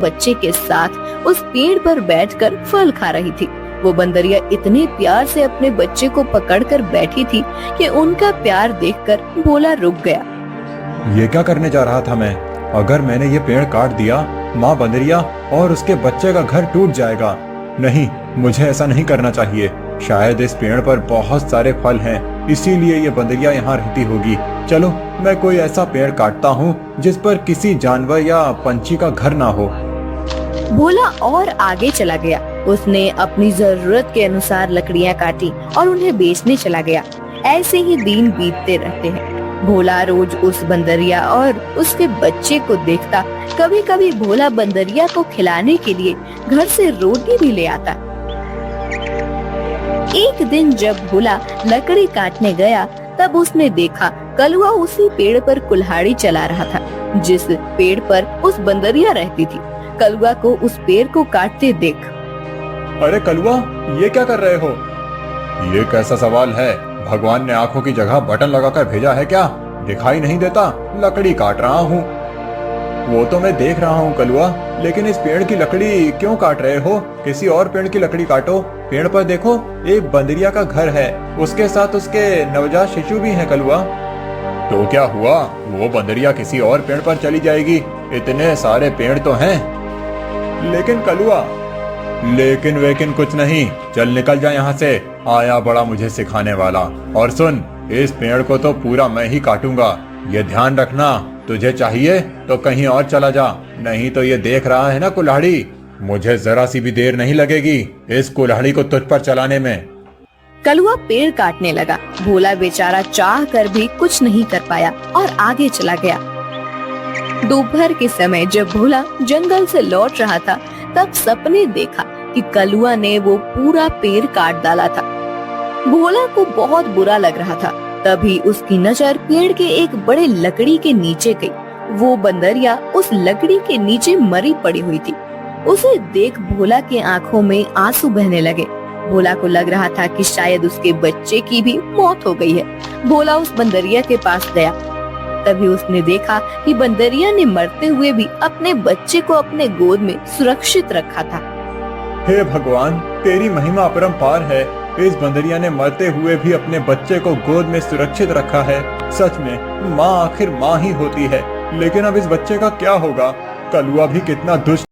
बच्चे के साथ उस पेड़ पर बैठकर फल खा रही थी। वो बंदरिया इतने प्यार से अपने बच्चे को पकड़कर बैठी थी कि उनका प्यार देखकर भोला रुक गया। ये क्या करने जा रहा था मैं? अगर मैंने ये पेड़ काट दिया, माँ बंदरिया और उसके बच्चे का घर टूट जाएगा। नहीं, मुझे ऐसा नहीं करना चाहिए। शायद इस पेड़ पर बहुत सारे फल हैं, इसीलिए ये बंदरिया यहाँ रहती होगी। चलो, मैं कोई ऐसा पेड़ काटता हूँ जिस पर किसी जानवर या पंछी का घर ना हो। भोला और आगे चला गया। उसने अपनी जरूरत के अनुसार लकड़ियाँ काटी और उन्हें बेचने चला गया। ऐसे ही दिन बीतते रहते हैं। भोला रोज उस बंदरिया और उसके बच्चे को देखता। कभी कभी भोला बंदरिया को खिलाने के लिए घर से रोटी भी ले आता। एक दिन जब भोला लकड़ी काटने गया, तब उसने देखा कलुआ उसी पेड़ पर कुल्हाड़ी चला रहा था जिस पेड़ पर उस बंदरिया रहती थी। कलुआ को उस पेड़ को काटते देख, अरे कलुआ, ये क्या कर रहे हो? ये कैसा सवाल है? भगवान ने आंखों की जगह बटन लगाकर भेजा है क्या? दिखाई नहीं देता? लकड़ी काट रहा हूँ। वो तो मैं देख रहा हूँ कलुआ, लेकिन इस पेड़ की लकड़ी क्यों काट रहे हो? किसी और पेड़ की लकड़ी काटो। पेड़ पर देखो, एक बंदरिया का घर है, उसके साथ उसके नवजात शिशु भी हैं कलुआ। तो क्या हुआ? वो बंदरिया किसी और पेड़ पर चली जाएगी। इतने सारे पेड़ तो हैं। लेकिन कलुआ, लेकिन वेकिन कुछ नहीं। चल निकल जा यहाँ से। आया बड़ा मुझे सिखाने वाला। और सुन, इस पेड़ को तो पूरा मैं ही काटूंगा। ये ध्यान रखना, तुझे चाहिए तो कहीं और चला जा, नहीं तो ये देख रहा है ना कुल्हाड़ी, मुझे जरा सी भी देर नहीं लगेगी इस कुल्हाड़ी को तुझ पर चलाने में। कलुआ पेड़ काटने लगा। भोला बेचारा चाह कर भी कुछ नहीं कर पाया और आगे चला गया। दोपहर के समय जब भोला जंगल से लौट रहा था, तब सपने देखा कि कलुआ ने वो पूरा पेड़ काट डाला था। भोला को बहुत बुरा लग रहा था। तभी उसकी नजर पेड़ के एक बड़े लकड़ी के नीचे गई। वो बंदरिया उस लकड़ी के नीचे मरी पड़ी हुई थी। उसे देख भोला के आंखों में आंसू बहने लगे। भोला को लग रहा था कि शायद उसके बच्चे की भी मौत हो गई है। भोला उस बंदरिया के पास गया। तभी उसने देखा कि बंदरिया ने मरते हुए भी अपने बच्चे को अपने गोद में सुरक्षित रखा था। हे भगवान, तेरी महिमा अपरंपार है। इस बंदरिया ने मरते हुए भी अपने बच्चे को गोद में सुरक्षित रखा है। सच में माँ आखिर माँ ही होती है। लेकिन अब इस बच्चे का क्या होगा? कलुआ भी कितना दुष्ट